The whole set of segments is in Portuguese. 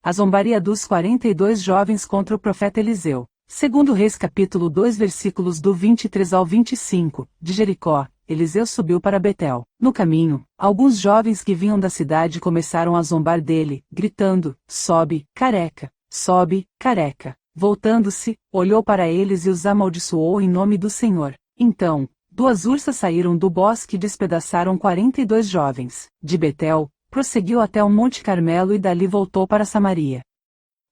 A zombaria dos 42 jovens contra o profeta Eliseu. Segundo Reis capítulo 2 versículos do 23 ao 25, de Jericó, Eliseu subiu para Betel. No caminho, alguns jovens que vinham da cidade começaram a zombar dele, gritando: sobe, careca! Sobe, careca! Voltando-se, olhou para eles e os amaldiçoou em nome do Senhor. Então, 2 ursas saíram do bosque e despedaçaram 42 jovens. De Betel, prosseguiu até o Monte Carmelo e dali voltou para Samaria.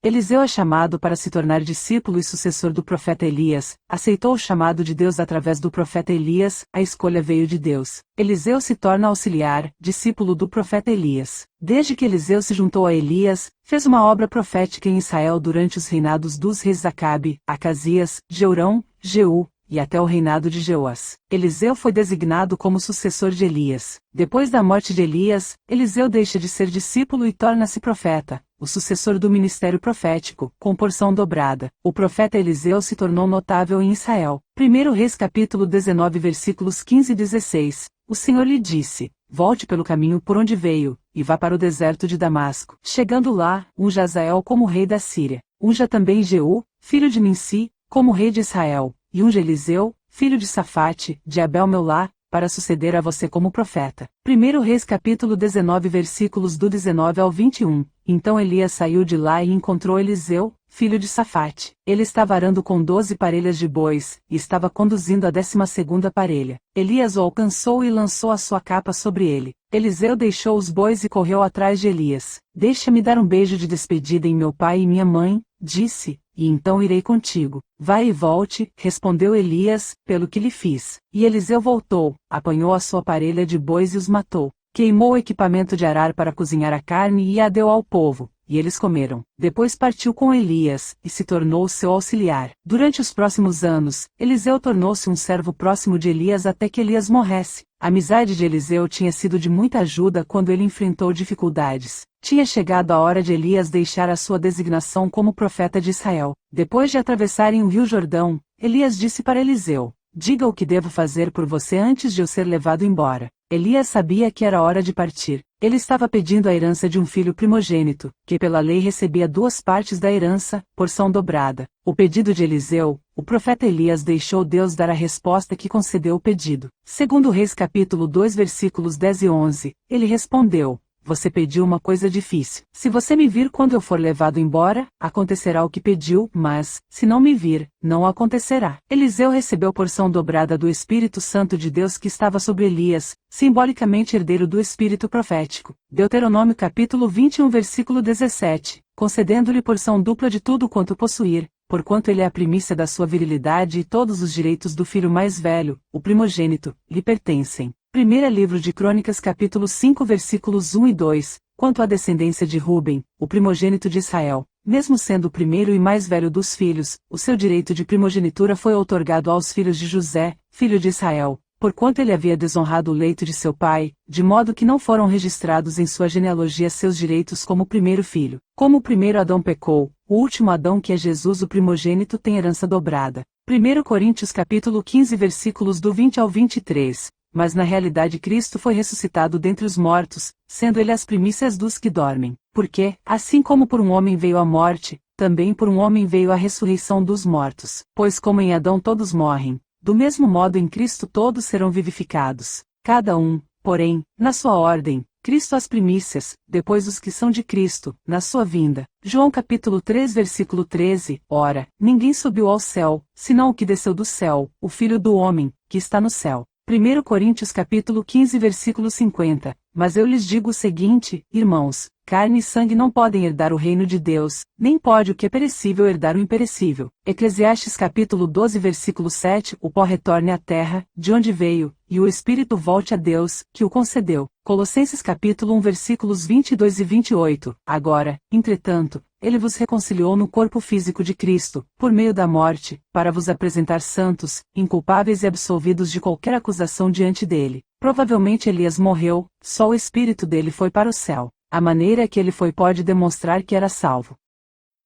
Eliseu é chamado para se tornar discípulo e sucessor do profeta Elias, aceitou o chamado de Deus através do profeta Elias, a escolha veio de Deus. Eliseu se torna auxiliar, discípulo do profeta Elias. Desde que Eliseu se juntou a Elias, fez uma obra profética em Israel durante os reinados dos reis Acabe, Acasias, Jeurão, Jeú, e até o reinado de Jeoás. Eliseu foi designado como sucessor de Elias. Depois da morte de Elias, Eliseu deixa de ser discípulo e torna-se profeta, o sucessor do ministério profético, com porção dobrada. O profeta Eliseu se tornou notável em Israel. 1 Reis capítulo 19 versículos 15 e 16. O Senhor lhe disse: volte pelo caminho por onde veio, e vá para o deserto de Damasco. Chegando lá, unja Azael como rei da Síria. Unja também Jeú, filho de Ninsi, como rei de Israel. E unja Eliseu, filho de Safate, de Abel-Meolá, para suceder a você como profeta. 1 Reis capítulo 19 versículos do 19 ao 21. Então Elias saiu de lá e encontrou Eliseu, filho de Safate. Ele estava arando com 12 parelhas de bois, e estava conduzindo a 12ª parelha. Elias o alcançou e lançou a sua capa sobre ele. Eliseu deixou os bois e correu atrás de Elias. Deixa-me dar um beijo de despedida em meu pai e minha mãe, disse, e então irei contigo. Vai e volte, respondeu Elias, pelo que lhe fiz. E Eliseu voltou, apanhou a sua parelha de bois e os matou. Queimou o equipamento de arar para cozinhar a carne e a deu ao povo, e eles comeram. Depois partiu com Elias, e se tornou seu auxiliar. Durante os próximos anos, Eliseu tornou-se um servo próximo de Elias até que Elias morresse. A amizade de Eliseu tinha sido de muita ajuda quando ele enfrentou dificuldades. Tinha chegado a hora de Elias deixar a sua designação como profeta de Israel. Depois de atravessarem o rio Jordão, Elias disse para Eliseu: diga o que devo fazer por você antes de eu ser levado embora. Elias sabia que era hora de partir. Ele estava pedindo a herança de um filho primogênito, que pela lei recebia 2 partes da herança, porção dobrada. O pedido de Eliseu, o profeta Elias deixou Deus dar a resposta que concedeu o pedido. Segundo Reis capítulo 2 versículos 10 e 11, ele respondeu: você pediu uma coisa difícil. Se você me vir quando eu for levado embora, acontecerá o que pediu, mas, se não me vir, não acontecerá. Eliseu recebeu porção dobrada do Espírito Santo de Deus que estava sobre Elias, simbolicamente herdeiro do Espírito profético. Deuteronômio capítulo 21 versículo 17, concedendo-lhe porção dupla de tudo quanto possuir, porquanto ele é a primícia da sua virilidade e todos os direitos do filho mais velho, o primogênito, lhe pertencem. 1 Livro de Crônicas capítulo 5 versículos 1 e 2, quanto à descendência de Ruben, o primogênito de Israel, mesmo sendo o primeiro e mais velho dos filhos, o seu direito de primogenitura foi outorgado aos filhos de José, filho de Israel, porquanto ele havia desonrado o leito de seu pai, de modo que não foram registrados em sua genealogia seus direitos como primeiro filho. Como o primeiro Adão pecou, o último Adão que é Jesus o primogênito tem herança dobrada. 1 Coríntios capítulo 15 versículos do 20 ao 23. Mas na realidade Cristo foi ressuscitado dentre os mortos, sendo ele as primícias dos que dormem. Porque, assim como por um homem veio a morte, também por um homem veio a ressurreição dos mortos. Pois como em Adão todos morrem, do mesmo modo em Cristo todos serão vivificados. Cada um, porém, na sua ordem, Cristo as primícias, depois os que são de Cristo, na sua vinda. João capítulo 3 versículo 13, ora, ninguém subiu ao céu, senão o que desceu do céu, o Filho do homem, que está no céu. 1 Coríntios capítulo 15 versículo 50, mas eu lhes digo o seguinte, irmãos, carne e sangue não podem herdar o reino de Deus, nem pode o que é perecível herdar o imperecível. Eclesiastes capítulo 12 versículo 7, o pó retorne à terra, de onde veio, e o espírito volte a Deus, que o concedeu. Colossenses capítulo 1 versículos 22 e 28, agora, entretanto, ele vos reconciliou no corpo físico de Cristo, por meio da morte, para vos apresentar santos, inculpáveis e absolvidos de qualquer acusação diante dele. Provavelmente Elias morreu, só o espírito dele foi para o céu. A maneira que ele foi pode demonstrar que era salvo.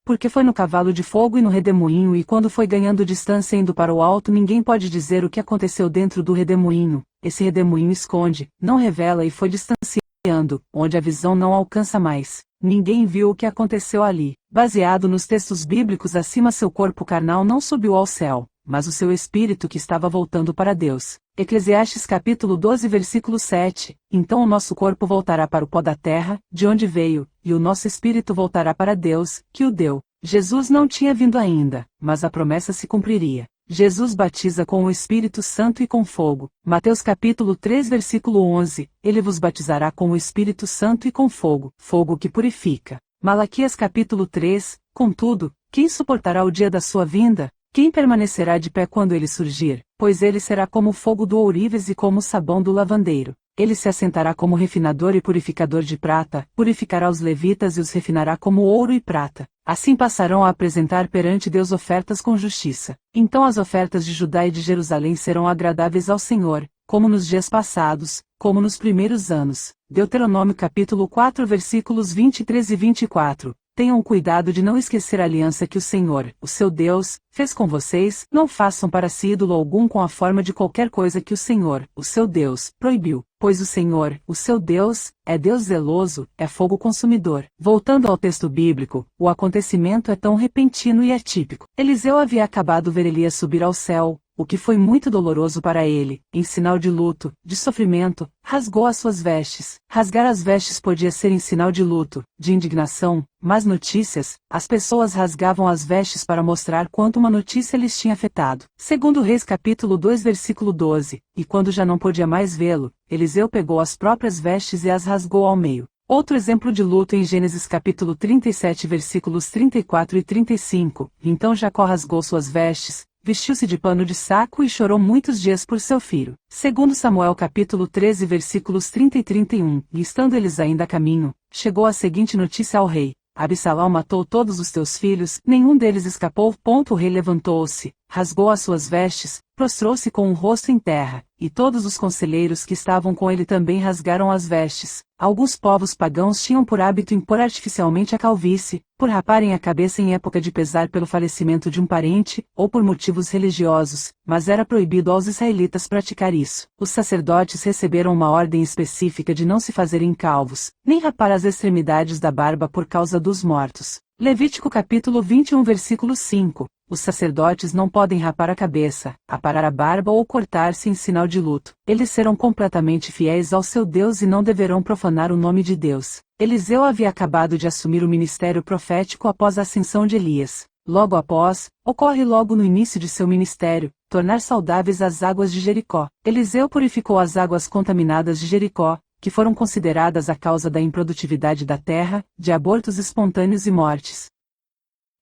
Porque foi no cavalo de fogo e no redemoinho e quando foi ganhando distância indo para o alto ninguém pode dizer o que aconteceu dentro do redemoinho. Esse redemoinho esconde, não revela e foi distanciando, onde a visão não alcança mais. ninguém viu o que aconteceu ali. Baseado nos textos bíblicos acima, seu corpo carnal não subiu ao céu, mas o seu espírito que estava voltando para Deus. Eclesiastes capítulo 12 versículo 7, então o nosso corpo voltará para o pó da terra, de onde veio, e o nosso espírito voltará para Deus, que o deu. Jesus não tinha vindo ainda, mas a promessa se cumpriria. Jesus batiza com o Espírito Santo e com fogo. Mateus capítulo 3 versículo 11, ele vos batizará com o Espírito Santo e com fogo, fogo que purifica. Malaquias capítulo 3, contudo, quem suportará o dia da sua vinda? Quem permanecerá de pé quando ele surgir? Pois ele será como o fogo do ourives e como o sabão do lavandeiro. Ele se assentará como refinador e purificador de prata, purificará os levitas e os refinará como ouro e prata. Assim passarão a apresentar perante Deus ofertas com justiça. Então as ofertas de Judá e de Jerusalém serão agradáveis ao Senhor, como nos dias passados, como nos primeiros anos. Deuteronômio capítulo 4 versículos 23 e 24. Tenham cuidado de não esquecer a aliança que o Senhor, o seu Deus, fez com vocês. Não façam para si ídolo algum com a forma de qualquer coisa que o Senhor, o seu Deus, proibiu, pois o Senhor, o seu Deus, é Deus zeloso, é fogo consumidor. Voltando ao texto bíblico, o acontecimento é tão repentino e atípico. Eliseu havia acabado de ver Elias subir ao céu, o que foi muito doloroso para ele. Em sinal de luto, de sofrimento, rasgou as suas vestes. Rasgar as vestes podia ser em sinal de luto, de indignação, mas notícias, as pessoas rasgavam as vestes para mostrar quanto uma notícia lhes tinha afetado. Segundo Reis capítulo 2 versículo 12, e quando já não podia mais vê-lo, Eliseu pegou as próprias vestes e as rasgou ao meio. Outro exemplo de luto em Gênesis capítulo 37 versículos 34 e 35, então Jacó rasgou suas vestes, vestiu-se de pano de saco e chorou muitos dias por seu filho. Segundo Samuel capítulo 13 versículos 30 e 31, e estando eles ainda a caminho, chegou a seguinte notícia ao rei: Absalão matou todos os teus filhos, nenhum deles escapou. O rei levantou-se, rasgou as suas vestes, prostrou-se com o rosto em terra, e todos os conselheiros que estavam com ele também rasgaram as vestes. Alguns povos pagãos tinham por hábito impor artificialmente a calvície, por raparem a cabeça em época de pesar pelo falecimento de um parente, ou por motivos religiosos, mas era proibido aos israelitas praticar isso. Os sacerdotes receberam uma ordem específica de não se fazerem calvos, nem rapar as extremidades da barba por causa dos mortos. Levítico capítulo 21 versículo 5. Os sacerdotes não podem rapar a cabeça, aparar a barba ou cortar-se em sinal de luto. Eles serão completamente fiéis ao seu Deus e não deverão profanar o nome de Deus. Eliseu havia acabado de assumir o ministério profético após a ascensão de Elias. Logo após, ocorre logo no início de seu ministério, tornar saudáveis as águas de Jericó. Eliseu purificou as águas contaminadas de Jericó, que foram consideradas a causa da improdutividade da terra, de abortos espontâneos e mortes.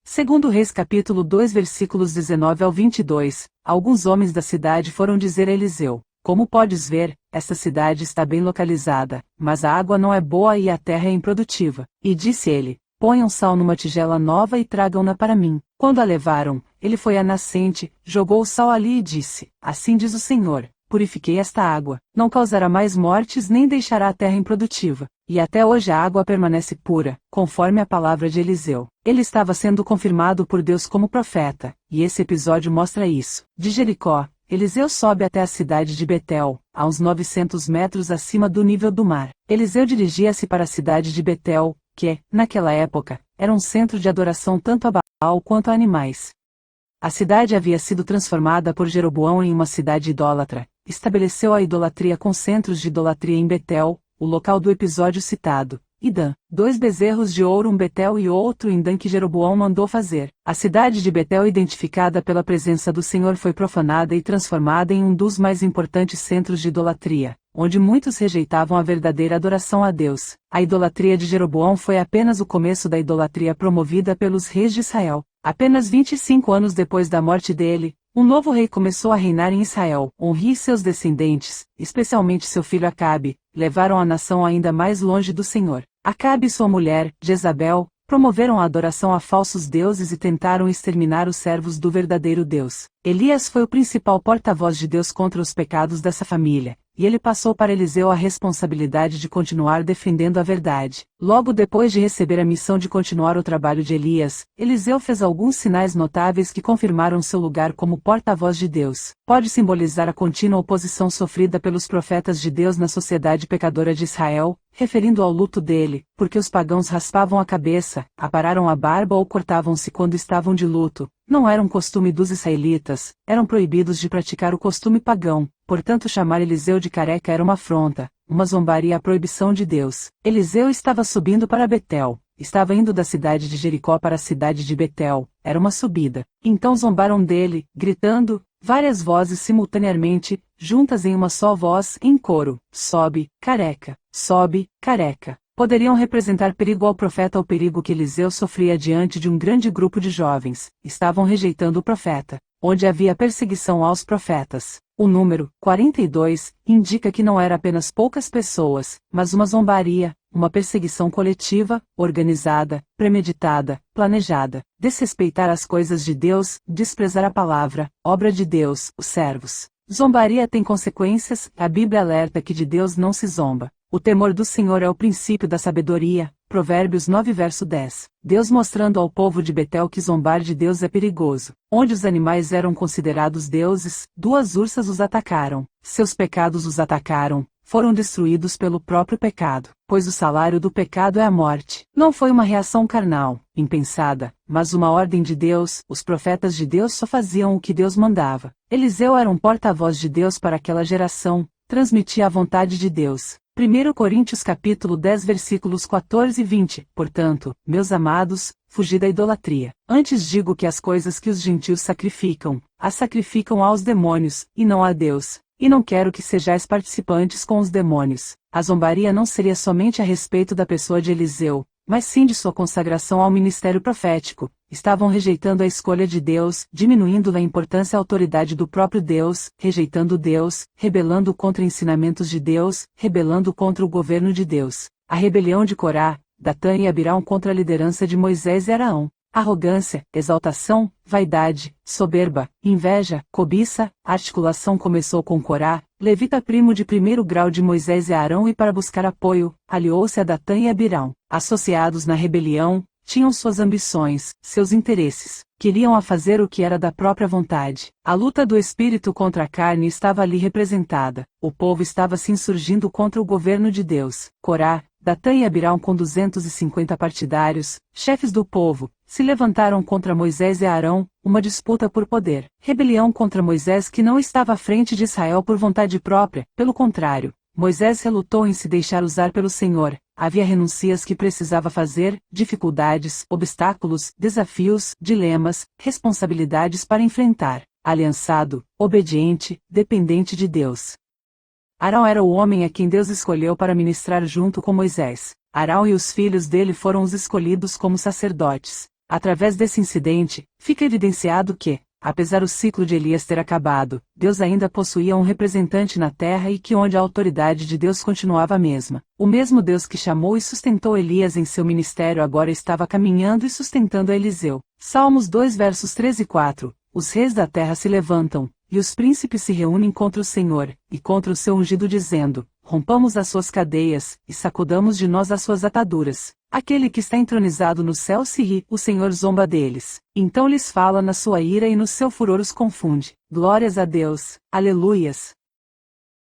Segundo Reis capítulo 2 versículos 19 ao 22, alguns homens da cidade foram dizer a Eliseu: Como podes ver, esta cidade está bem localizada, mas a água não é boa e a terra é improdutiva. E disse ele: Ponham sal numa tigela nova e tragam-na para mim. Quando a levaram, ele foi à nascente, jogou o sal ali e disse: Assim diz o Senhor: Purifiquei esta água, não causará mais mortes nem deixará a terra improdutiva. E até hoje a água permanece pura, conforme a palavra de Eliseu. Ele estava sendo confirmado por Deus como profeta, e esse episódio mostra isso. De Jericó, Eliseu sobe até a cidade de Betel, a uns 900 metros acima do nível do mar. Eliseu dirigia-se para a cidade de Betel, que, naquela época, era um centro de adoração tanto a Baal quanto a animais. A cidade havia sido transformada por Jeroboão em uma cidade idólatra. Estabeleceu a idolatria com centros de idolatria em Betel, o local do episódio citado, e Dan, 2 bezerros de ouro, um Betel e outro em Dan que Jeroboão mandou fazer. A cidade de Betel, identificada pela presença do Senhor, foi profanada e transformada em um dos mais importantes centros de idolatria, onde muitos rejeitavam a verdadeira adoração a Deus. A idolatria de Jeroboão foi apenas o começo da idolatria promovida pelos reis de Israel. Apenas 25 anos depois da morte dele, um novo rei começou a reinar em Israel. Onri e seus descendentes, especialmente seu filho Acabe, levaram a nação ainda mais longe do Senhor. Acabe e sua mulher, Jezabel, promoveram a adoração a falsos deuses e tentaram exterminar os servos do verdadeiro Deus. Elias foi o principal porta-voz de Deus contra os pecados dessa família, e ele passou para Eliseu a responsabilidade de continuar defendendo a verdade. Logo depois de receber a missão de continuar o trabalho de Elias, Eliseu fez alguns sinais notáveis que confirmaram seu lugar como porta-voz de Deus. Pode simbolizar a contínua oposição sofrida pelos profetas de Deus na sociedade pecadora de Israel, referindo ao luto dele, porque os pagãos raspavam a cabeça, apararam a barba ou cortavam-se quando estavam de luto. Não era um costume dos israelitas, eram proibidos de praticar o costume pagão, portanto chamar Eliseu de careca era uma afronta, uma zombaria à proibição de Deus. Eliseu estava subindo para Betel, estava indo da cidade de Jericó para a cidade de Betel, era uma subida. Então zombaram dele, gritando, várias vozes simultaneamente, juntas em uma só voz, em coro: sobe, careca, sobe, careca. Poderiam representar perigo ao profeta ou perigo que Eliseu sofria diante de um grande grupo de jovens. Estavam rejeitando o profeta, onde havia perseguição aos profetas. O número 42 indica que não era apenas poucas pessoas, mas uma zombaria, uma perseguição coletiva, organizada, premeditada, planejada. Desrespeitar as coisas de Deus, desprezar a palavra, obra de Deus, os servos. Zombaria tem consequências, a Bíblia alerta que de Deus não se zomba. O temor do Senhor é o princípio da sabedoria. Provérbios 9 verso 10. Deus mostrando ao povo de Betel que zombar de Deus é perigoso. Onde os animais eram considerados deuses, 2 ursas os atacaram. Seus pecados os atacaram, foram destruídos pelo próprio pecado, pois o salário do pecado é a morte. Não foi uma reação carnal, impensada, mas uma ordem de Deus. Os profetas de Deus só faziam o que Deus mandava. Eliseu era um porta-voz de Deus para aquela geração, transmitia a vontade de Deus. 1 Coríntios capítulo 10 versículos 14 e 20. Portanto, meus amados, fugi da idolatria. Antes digo que as coisas que os gentios sacrificam, as sacrificam aos demônios, e não a Deus. E não quero que sejais participantes com os demônios. A zombaria não seria somente a respeito da pessoa de Eliseu, mas sim de sua consagração ao ministério profético. Estavam rejeitando a escolha de Deus, diminuindo a importância e a autoridade do próprio Deus, rejeitando Deus, rebelando contra ensinamentos de Deus, rebelando contra o governo de Deus. A rebelião de Corá, Datã e Abirão contra a liderança de Moisés e Araão. Arrogância, exaltação, vaidade, soberba, inveja, cobiça, articulação começou com Corá, levita primo de primeiro grau de Moisés e Arão, e para buscar apoio, aliou-se a Datã e Abirão. Associados na rebelião, tinham suas ambições, seus interesses, queriam a fazer o que era da própria vontade. A luta do espírito contra a carne estava ali representada. O povo estava se insurgindo contra o governo de Deus. Corá, Datã e Abirão, com 250 partidários, chefes do povo, se levantaram contra Moisés e Arão, uma disputa por poder. Rebelião contra Moisés, que não estava à frente de Israel por vontade própria, pelo contrário. Moisés relutou em se deixar usar pelo Senhor. Havia renuncias que precisava fazer, dificuldades, obstáculos, desafios, dilemas, responsabilidades para enfrentar. Aliançado, obediente, dependente de Deus. Arão era o homem a quem Deus escolheu para ministrar junto com Moisés. Arão e os filhos dele foram os escolhidos como sacerdotes. Através desse incidente, fica evidenciado que, apesar do ciclo de Elias ter acabado, Deus ainda possuía um representante na terra e que onde a autoridade de Deus continuava a mesma. O mesmo Deus que chamou e sustentou Elias em seu ministério agora estava caminhando e sustentando a Eliseu. Salmos 2 versos 3 e 4. Os reis da terra se levantam, e os príncipes se reúnem contra o Senhor, e contra o seu ungido dizendo: rompamos as suas cadeias, e sacudamos de nós as suas ataduras. Aquele que está entronizado no céu se ri, o Senhor zomba deles. Então lhes fala na sua ira e no seu furor os confunde. Glórias a Deus, aleluias.